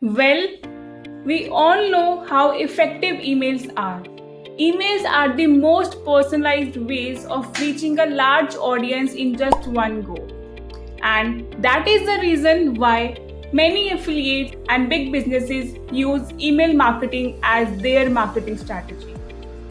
Well, we all know how effective emails are. Emails are the most personalized ways of reaching a large audience in just one go. And that is the reason why many affiliates and big businesses use email marketing as their marketing strategy.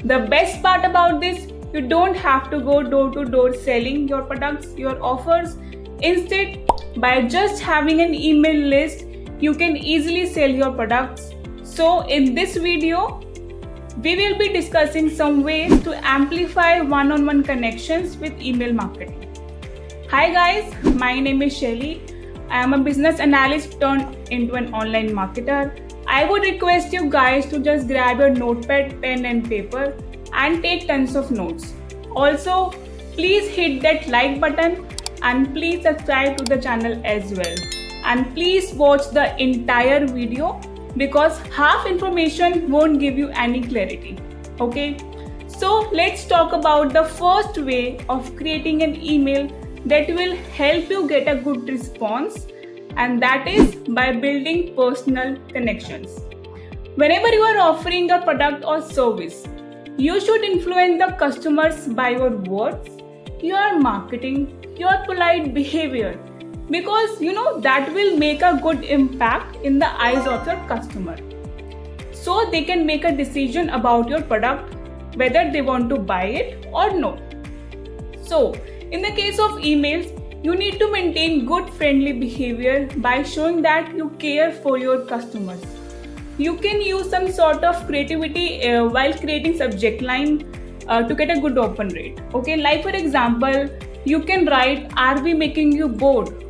The best part about this, you don't have to go door to door selling your products, your offers. Instead, by just having an email list, you can easily sell your products. So, in this video, we will be discussing some ways to amplify one on one connections with email marketing. Hi guys, my name is Shelly. I am a business analyst turned into an online marketer. I would request you guys to just grab your notepad, pen and paper and take tons of notes. Also, please hit that like button and please subscribe to the channel as well. And please watch the entire video because half information won't give you any clarity. Okay? So let's talk about the first way of creating an email that will help you get a good response, and that is by building personal connections. Whenever you are offering a product or service, you should influence the customers by your words, your marketing, your polite behavior, because that will make a good impact in the eyes of your customer, so they can make a decision about your product whether they want to buy it or not. So, in the case of emails, you need to maintain good friendly behavior by showing that you care for your customers. You can use some sort of creativity while creating subject line to get a good open rate. Okay, like for example, you can write, "Are we making you bored?"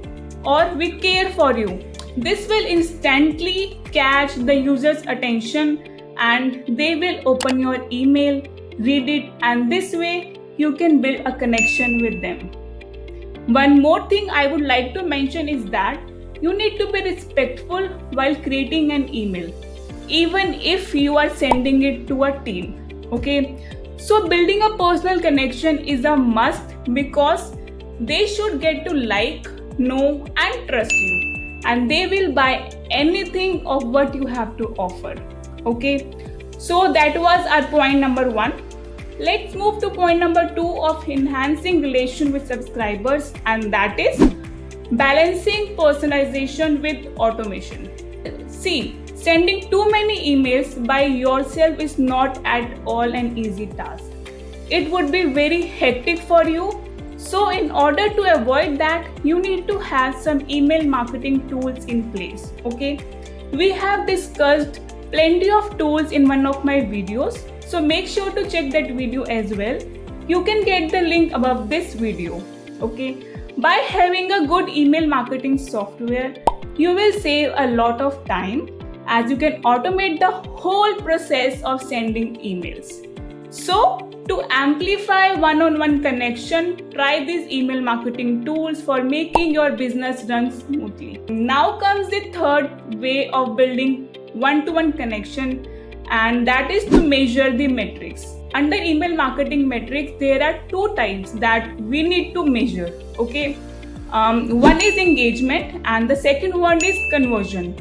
or "We care for you." This will instantly catch the user's attention and they will open your email, read it, and this way you can build a connection with them. One more thing I would like to mention is that you need to be respectful while creating an email, even if you are sending it to a team. Okay, so building a personal connection is a must because they should get to like, know, and trust you, and they will buy anything of what you have to offer. Okay, so that was our point number one. Let's move to point number two of enhancing relation with subscribers, and that is balancing personalization with automation. See, sending too many emails by yourself is not at all an easy task. It would be very hectic for you. So, in order to avoid that, you need to have some email marketing tools in place. Okay, we have discussed plenty of tools in one of my videos, so make sure to check that video as well. You can get the link above this video. Okay, by having a good email marketing software, you will save a lot of time as you can automate the whole process of sending emails. So, to amplify one-on-one connection, try these email marketing tools for making your business run smoothly. Now comes the third way of building one-to-one connection, and that is to measure the metrics. Under email marketing metrics, there are two types that we need to measure. Okay, one is engagement and the second one is conversion.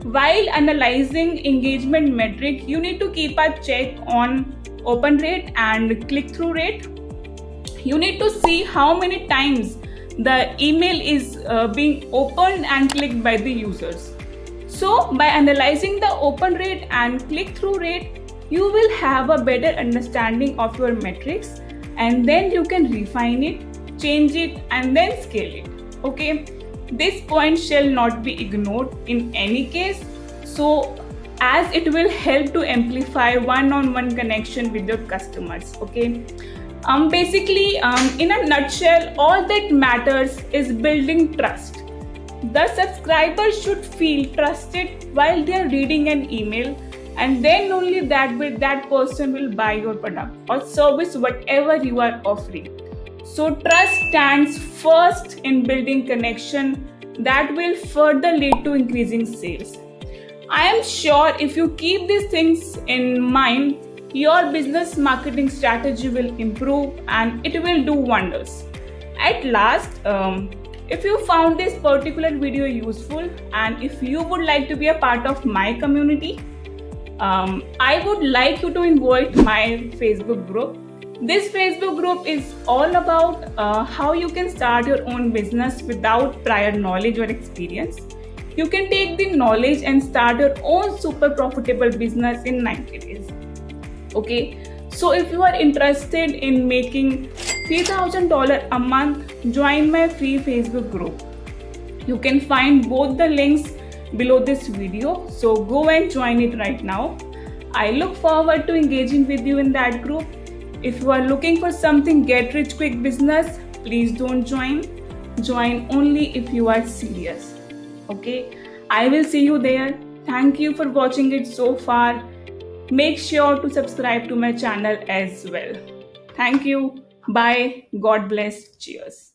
While analyzing engagement metric, you need to keep a check on open rate and click-through rate. You need to see how many times the email is being opened and clicked by the users. So, by analyzing the open rate and click-through rate, you will have a better understanding of your metrics, and then you can refine it, change it, and then scale it. Okay, this point shall not be ignored in any case. So, as it will help to amplify one-on-one connection with your customers. Okay, basically, in a nutshell, all that matters is building trust. The subscriber should feel trusted while they are reading an email, and then only that person will buy your product or service, whatever you are offering. So trust stands first in building connection that will further lead to increasing sales. I am sure if you keep these things in mind, your business marketing strategy will improve and it will do wonders. At last, If you found this particular video useful and if you would like to be a part of my community, I would like you to invite my Facebook group. This Facebook group is all about how you can start your own business without prior knowledge or experience. You can take the knowledge and start your own super profitable business in 90 days. Okay, so if you are interested in making $3,000 a month, join my free Facebook group. You can find both the links below this video, so go and join it right now. I look forward to engaging with you in that group. If you are looking for something get rich quick business, please don't join. Join only if you are serious. Okay, I will see you there. Thank you for watching it so far. Make sure to subscribe to my channel as well. Thank you. Bye. God bless. Cheers.